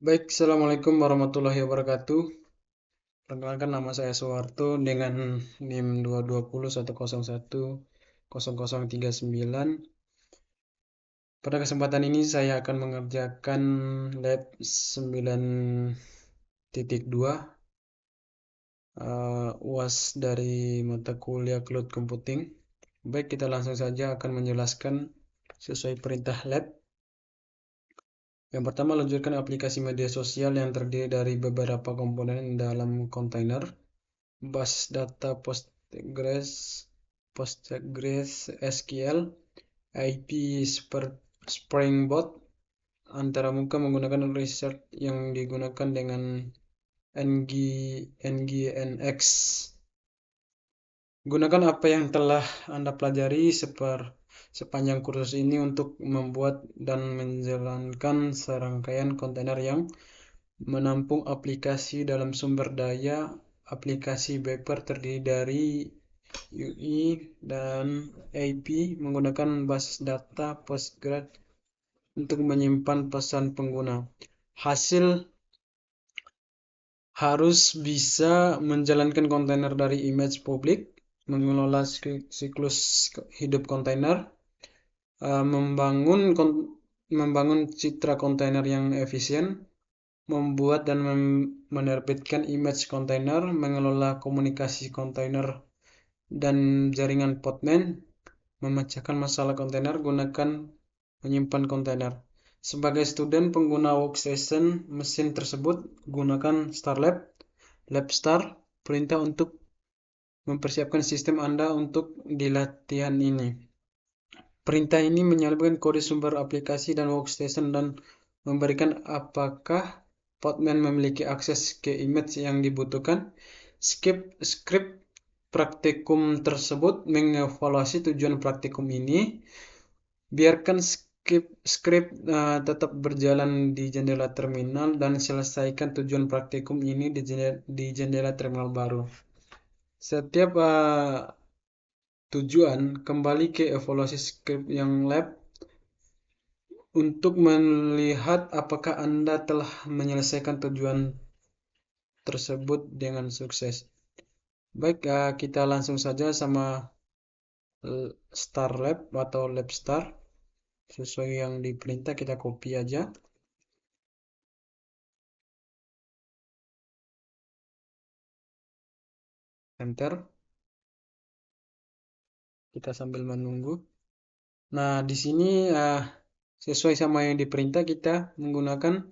Baik, Assalamualaikum warahmatullahi wabarakatuh. Perkenalkan nama saya Suwarto dengan NIM 22010110039. Pada kesempatan ini saya akan mengerjakan lab 9.2 UAS dari mata kuliah Cloud Computing. Baik, kita langsung saja akan menjelaskan sesuai perintah lab. Yang pertama, luncurkan aplikasi media sosial yang terdiri dari beberapa komponen dalam kontainer. Bus data Postgres SQL, IP Springboard, antara muka menggunakan research yang digunakan dengan NGINX. Gunakan apa yang telah Anda pelajari sepanjang kursus ini untuk membuat dan menjalankan serangkaian kontainer yang menampung aplikasi dalam sumber daya. Aplikasi Beaper terdiri dari UI dan IP menggunakan basis data Postgres untuk menyimpan pesan pengguna. Hasil harus bisa menjalankan kontainer dari image publik, mengelola siklus hidup kontainer, membangun citra kontainer yang efisien, membuat dan menerbitkan image kontainer, mengelola komunikasi kontainer dan jaringan Podman, memecahkan masalah kontainer, gunakan menyimpan kontainer. Sebagai student pengguna workstation mesin tersebut, gunakan StarLab, LabStar, perintah untuk mempersiapkan sistem Anda untuk di latihan ini. Perintah ini menyalurkan kode sumber aplikasi dan workstation dan memberikan apakah Podman memiliki akses ke image yang dibutuhkan. Script praktikum tersebut mengevaluasi tujuan praktikum ini. Biarkan script tetap berjalan di jendela terminal dan selesaikan tujuan praktikum ini di jendela terminal baru. Setiap tujuan, kembali ke evaluasi script yang lab untuk melihat apakah Anda telah menyelesaikan tujuan tersebut dengan sukses. Baik, kita langsung saja sama Star Lab atau LabStar. Sesuai yang diperintah kita copy aja. Enter. Kita sambil menunggu. Nah, di sini sesuai sama yang diperintah kita menggunakan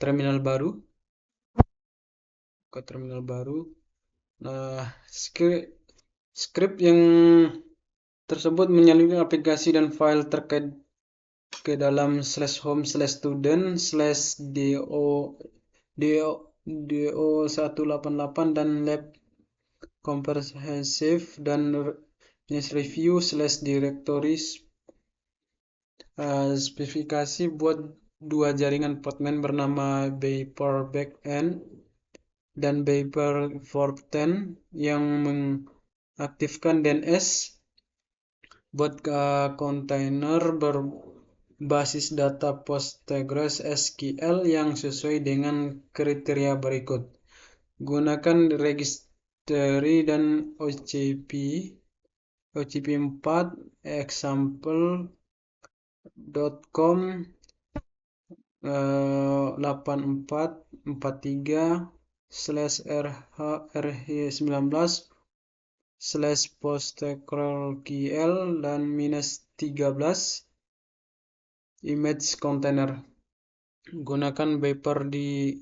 terminal baru. Ke terminal baru. Nah, script yang tersebut menyalurkan aplikasi dan file terkait ke dalam /home/student/do188 dan lab comprehensive dan review/directories. Spesifikasi buat dua jaringan Podman bernama Beaper Backend dan Beaper Frontend yang mengaktifkan DNS buat kontainer berbasis data Postgres SQL yang sesuai dengan kriteria berikut. Gunakan registry dan OCP 4 example.com 8443/rh19/postgresql dan -13 image container. Gunakan Beaper di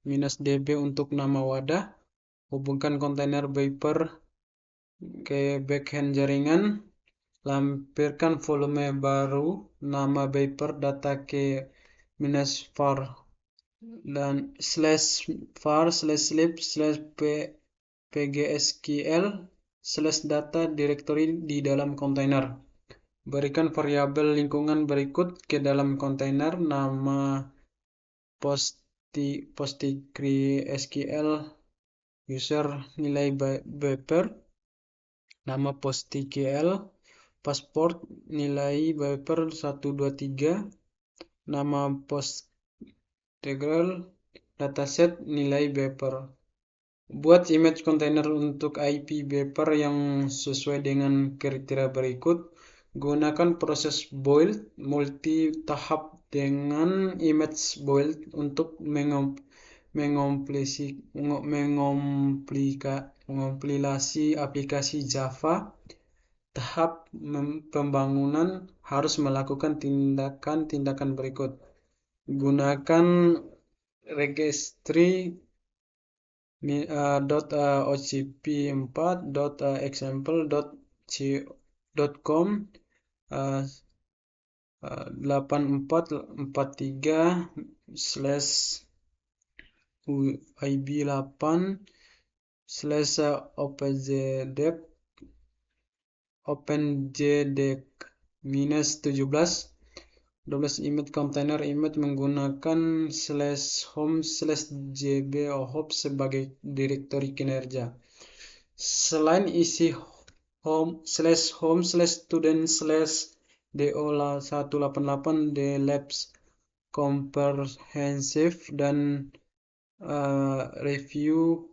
-db untuk nama wadah. Hubungkan kontainer Beaper ke backend jaringan. Lampirkan volume baru nama Beaper data ke -var dan /var/lib/pgsql/data directory di dalam kontainer. Berikan variabel lingkungan berikut ke dalam kontainer: nama PostgreSQL user, nilai Beaper, nama PostgreSQL, password, nilai Beaper 123, nama integral, dataset, nilai beper. Buat image container untuk IP beper yang sesuai dengan kriteria berikut. Gunakan proses build multi tahap dengan image build untuk mengompilasi aplikasi Java. Tahap pembangunan harus melakukan tindakan-tindakan berikut. Gunakan registry .ocp4.example.com 8443/ib8/opjdec -17 12 image container image menggunakan /home/jbohop sebagai direktori kinerja. Selain isi home/student/do188 the labs comprehensive dan review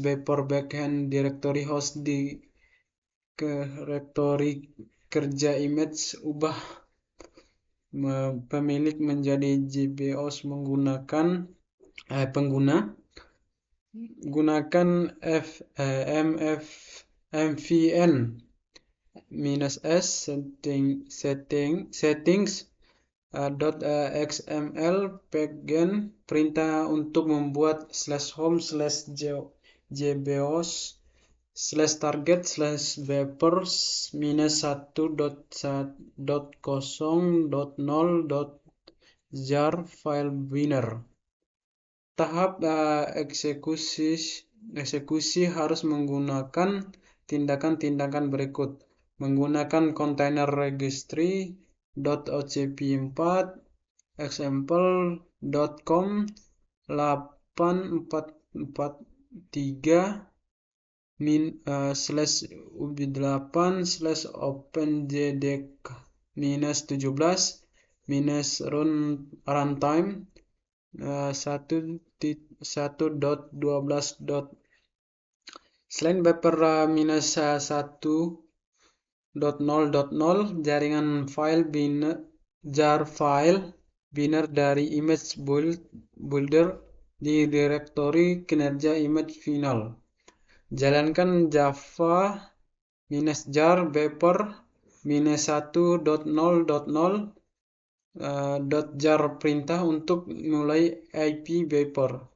/beper backend directory host di direktori kerja image ubah pemilik menjadi JBoss menggunakan pengguna. Gunakan mvn -s settings.xml backend perintah untuk membuat /home/jboss/target/beper -1.0.jar file binner. Tahap eksekusi harus menggunakan tindakan-tindakan berikut. Menggunakan container registry .ocp4 example.com 8443/ub8/opjdec -17 -runtime 1.12. Selain beper -1.0.0 jaringan file jar file binner dari image builder di direktori kinerja image final. Jalankan java -jar beper -1.0.0 .jar perintah untuk mulai IP beper.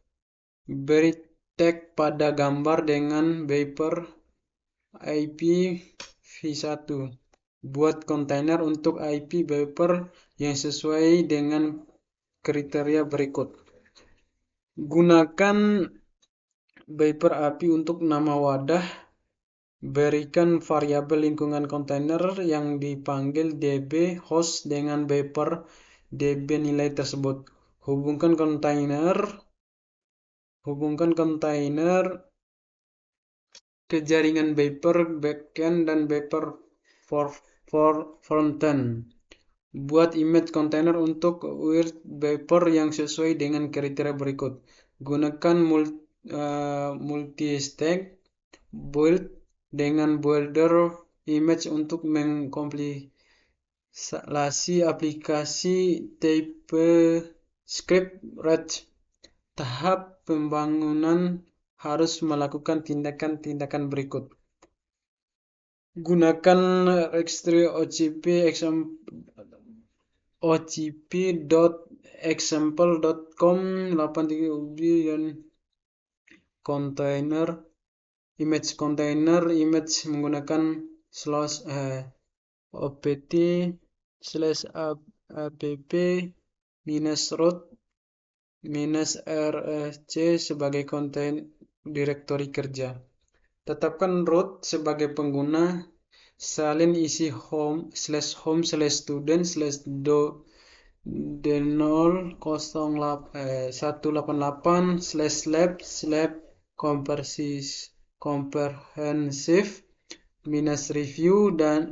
Beri tag pada gambar dengan beper IPv1. Buat kontainer untuk IP beper yang sesuai dengan kriteria berikut. Gunakan beper API untuk nama wadah. Berikan variabel lingkungan kontainer yang dipanggil db host dengan beper db nilai tersebut. Hubungkan kontainer ke jaringan beper backend dan beper frontend. Buat image container untuk weird beper yang sesuai dengan kriteria berikut. Gunakan multi-stack build dengan builder image untuk mengkompilasi aplikasi TypeScript Rich. Tahap pembangunan harus melakukan tindakan-tindakan berikut. Gunakan registry ocp.example.com 83ub dan image container image menggunakan /opt/app-root -rc sebagai konten direktori kerja. Tetapkan root sebagai pengguna. Salin isi home/home/do188/lab comprehensive -review dan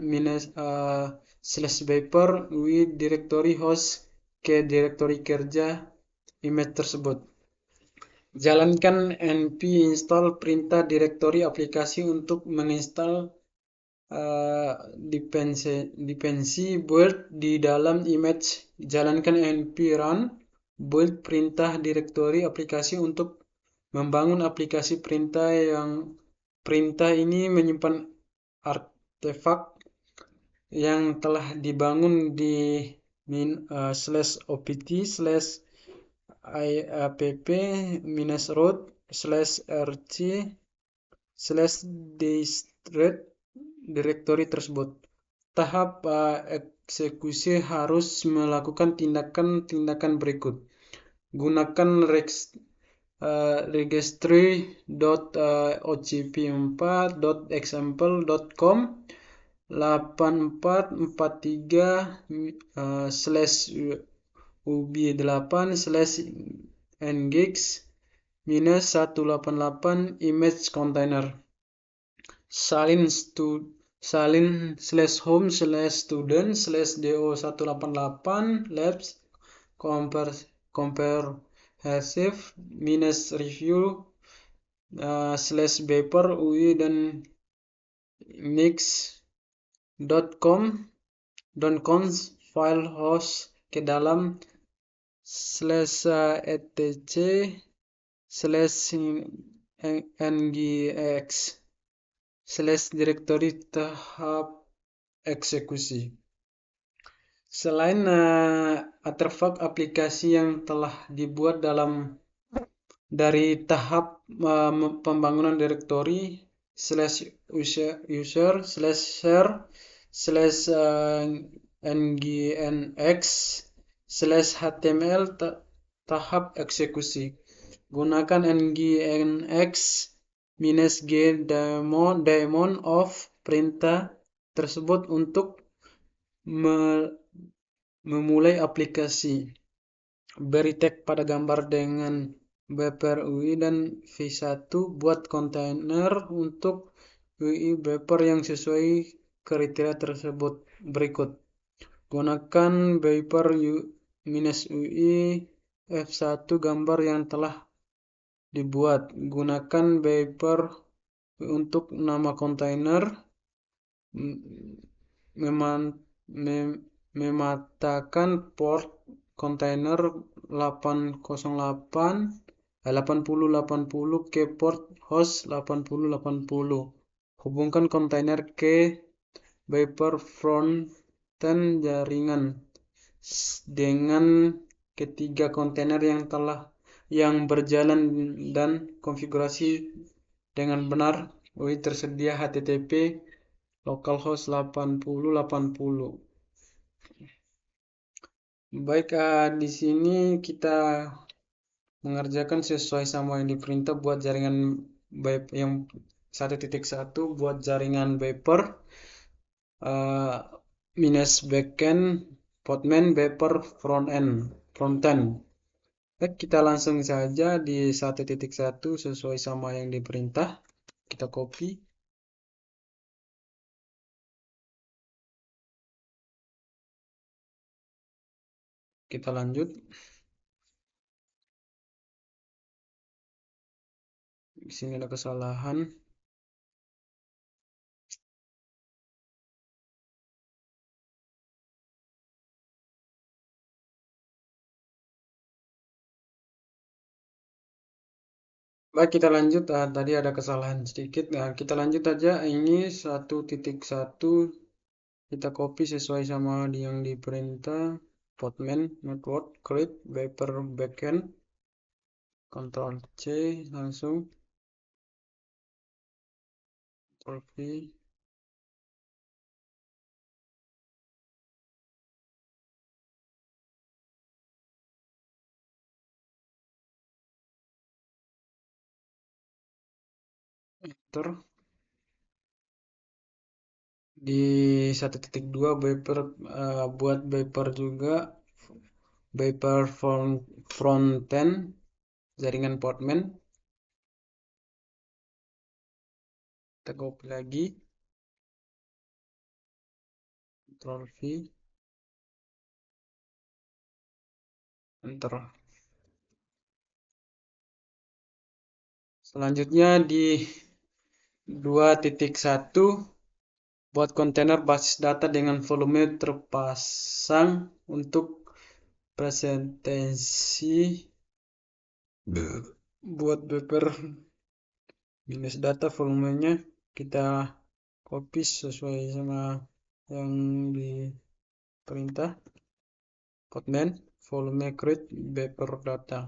/beper with directory host ke direktori kerja image tersebut. Jalankan np install perintah direktori aplikasi untuk menginstal dependensi build di dalam image. Jalankan np run build perintah direktori aplikasi untuk membangun aplikasi perintah ini menyimpan artefak yang telah dibangun di /opt/app-root/rc/dist direktori tersebut. Tahap eksekusi harus melakukan tindakan-tindakan berikut. Gunakan registry.ocp4.example.com 8443/UB8/nginx -188 image container salin/home/student/do188 labs comprehensive -review /beper UI dan nix.conf file host ke dalam /etc/ngx/directory tahap eksekusi. Selain artefak aplikasi yang telah dibuat dari tahap pembangunan direktori /user/nginx/html tahap eksekusi. Gunakan nginx-g daemon of perintah tersebut untuk memulai aplikasi. Beri tag pada gambar dengan beper UI dan v1. Buat kontainer untuk UI beper yang sesuai kriteria tersebut berikut. Gunakan beper -UI f1 gambar yang telah dibuat. Gunakan beper untuk nama kontainer. Mematakan port kontainer 8080 ke port host 8080. Hubungkan kontainer ke beper frontend jaringan dengan ketiga kontainer yang berjalan dan konfigurasi dengan benar. UI tersedia http localhost 8080. Baik, di sini kita mengerjakan sesuai sama yang diperintah buat jaringan yang 1.1 buat jaringan beper backend podman beper frontend. Baik, kita langsung saja di 1.1 sesuai sama yang diperintah. Kita copy. Kita lanjut. Di sini ada kesalahan. Baik, kita lanjut. Tadi ada kesalahan sedikit. Kita lanjut aja. Ini 1.1 kita copy sesuai sama yang diperintah. Podman network create beper backend. Ctrl C langsung. Ctrl V. Enter. Di 1.2 beper buat beper juga beper frontend jaringan podman. Kita copy lagi. Ctrl V. enter. Selanjutnya di 2.1 buat kontainer basis data dengan volume terpasang untuk presentasi buat paper minus data volumenya kita copy sesuai sama yang di perintah Podman volume create paper data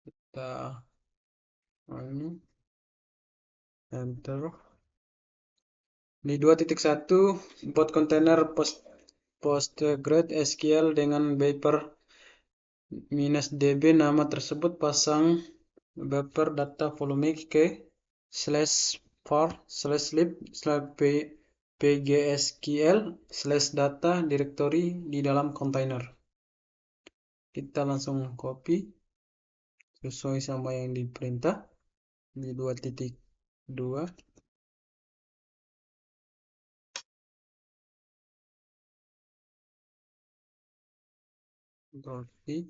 kita ini enter. Di 2.1 buat kontainer PostgreSQL dengan paper minus db nama tersebut pasang paper data volume ke /var/lib/pgsql/data directory di dalam kontainer. Kita langsung copy sesuai sama yang diperintah di 2.2. Ctrl V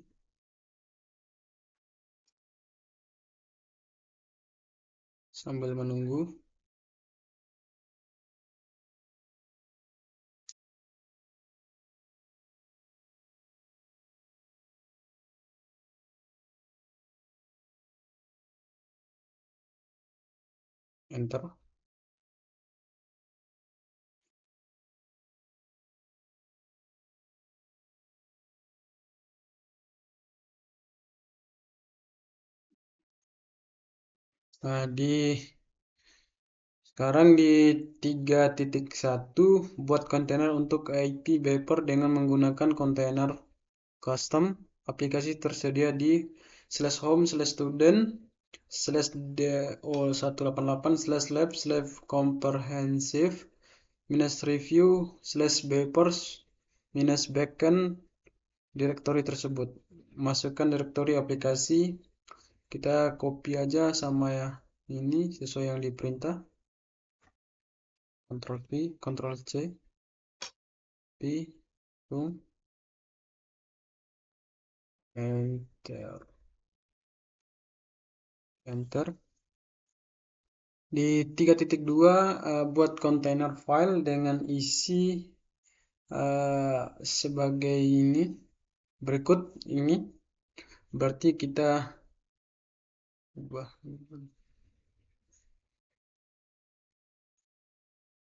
sambil menunggu. Enter. Nah, sekarang di 3.1 buat kontainer untuk IP paper dengan menggunakan kontainer custom aplikasi tersedia di /home/student/do/lab/comprehensive-review/papers-backend directory tersebut. Masukkan direktori aplikasi, kita copy aja sama ya ini sesuai yang diperintah. Ctrl V, Ctrl C, P, boom, enter, enter. Di 3.2 buat kontainer file dengan isi sebagai ini berikut ini. Berarti kita ubah.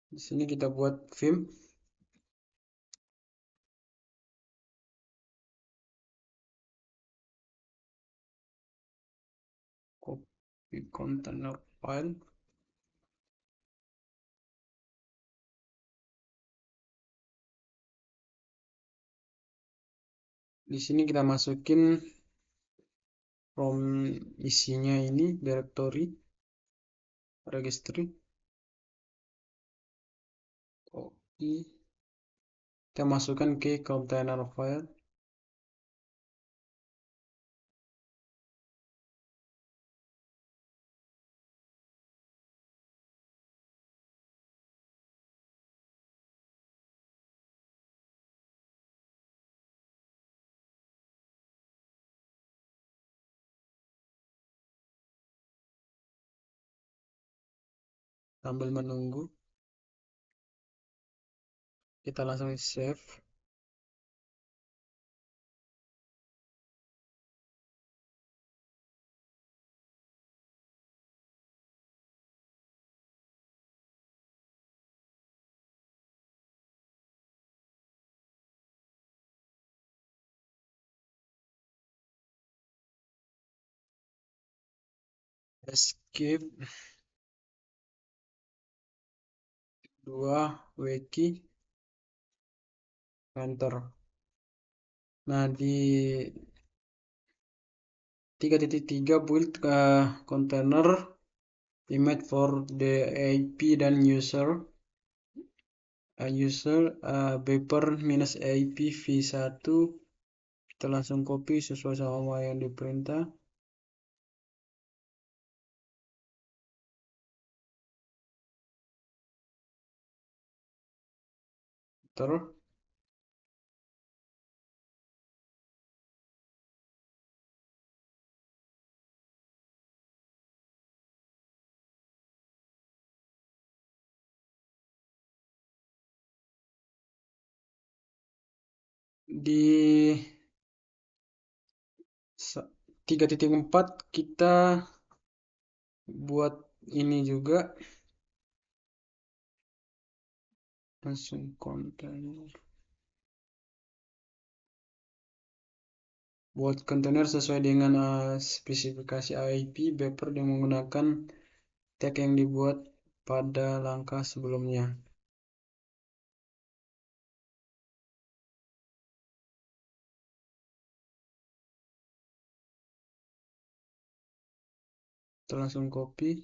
Di sini kita buat Vim. Copy container file. Di sini kita masukin from isinya ini directory registry. Copy. Kita masukkan ke container file. Sambil menunggu, kita langsung save. Escape 2 wiki enter. Nah, di 3.3 build container image for the IP dan user paper minus IP v1. Kita langsung copy sesuai sama yang diperintah. Terus Di 3.4 kita buat ini juga, langsung kontainer. Buat kontainer sesuai dengan spesifikasi IP Beper yang menggunakan tag yang dibuat pada langkah sebelumnya. Kita langsung copy.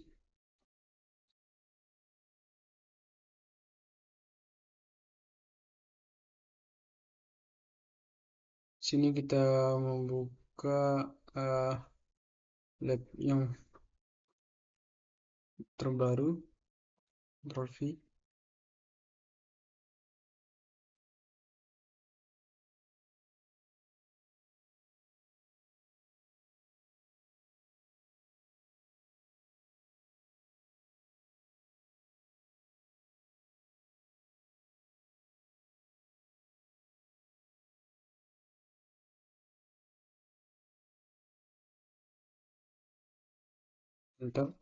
Sini kita membuka lab yang terbaru, Ctrl V. Enter.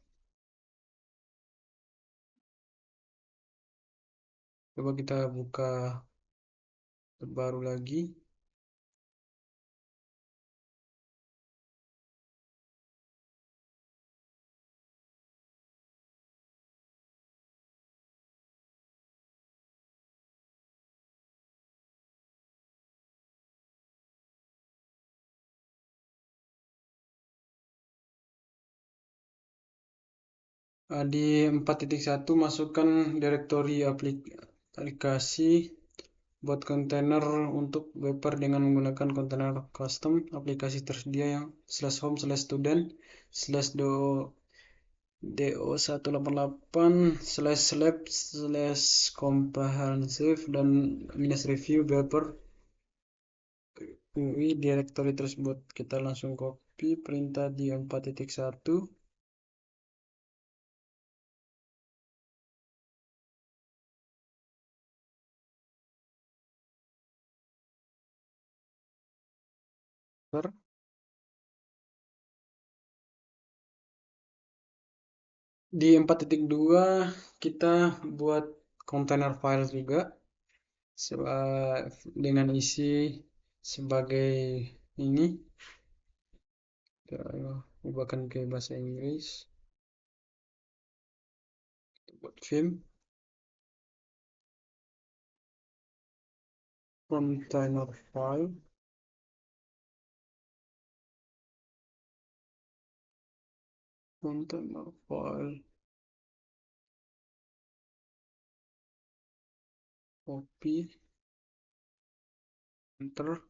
Coba kita buka terbaru lagi. Di 4.1 masukkan direktori aplikasi buat kontainer untuk Beper dengan menggunakan kontainer custom aplikasi tersedia yang /home/do/do188/lab/comprehensive dan -review Beper UI direktori tersebut. Kita langsung copy perintah di 4.1. Di 4.2 kita buat container file juga dengan isi sebagai ini. Kita ubahkan ke bahasa Inggris. Kita buat Vim container file copy, enter.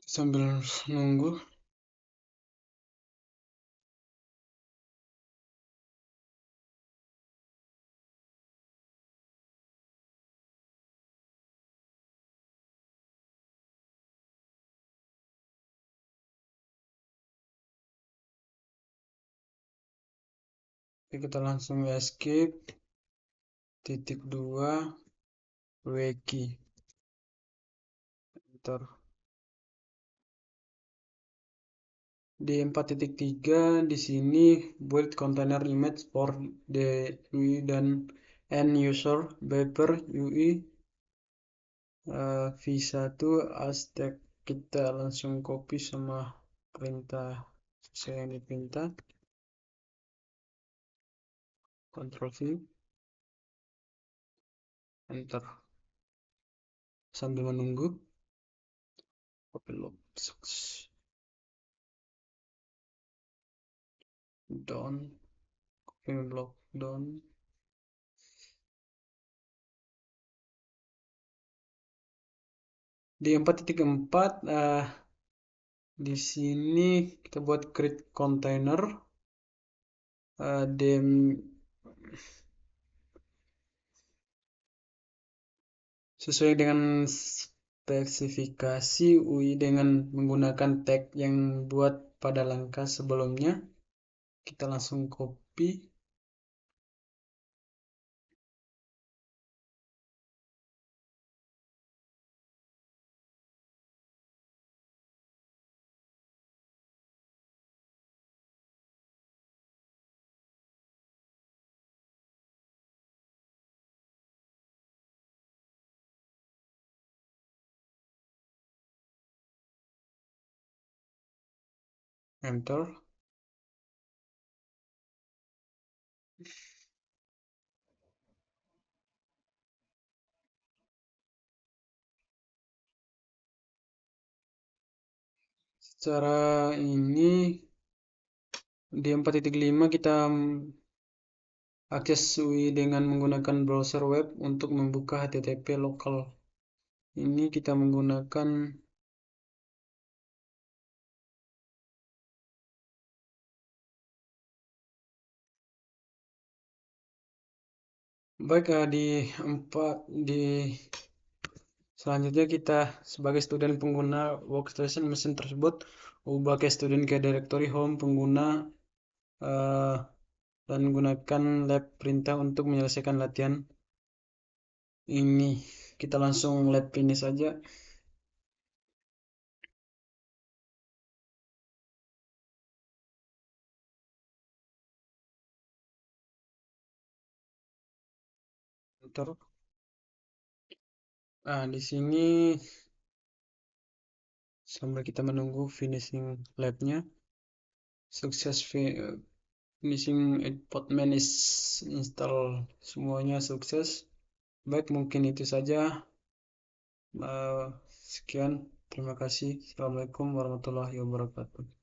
Sambil nunggu. Kita langsung escape. Titik 2 wiki, enter. Di 4.3 di sini build container image for the UI dan end user Beper UI v1 Aztec. Kita langsung copy sama perintah saya yang diperintah. Ctrl V, enter. Sambil menunggu copy log down, copy log down. Di 4.4 di sini kita buat create container dem Sesuai dengan spesifikasi UI dengan menggunakan tag yang buat pada langkah sebelumnya. Kita langsung copy. Enter. Secara ini di 4.5 kita akses UI dengan menggunakan browser web untuk membuka HTTP lokal. Ini kita menggunakan baik di 4 di selanjutnya kita sebagai student pengguna workstation mesin tersebut ubah ke student ke directory home pengguna eh, dan gunakan lab perintah untuk menyelesaikan latihan ini. Kita langsung lab ini saja. Enter. Nah, di sini sambil kita menunggu finishing labnya, sukses finishing Podman is install, semuanya sukses. Baik, mungkin itu saja. Sekian, terima kasih. Assalamualaikum warahmatullahi wabarakatuh.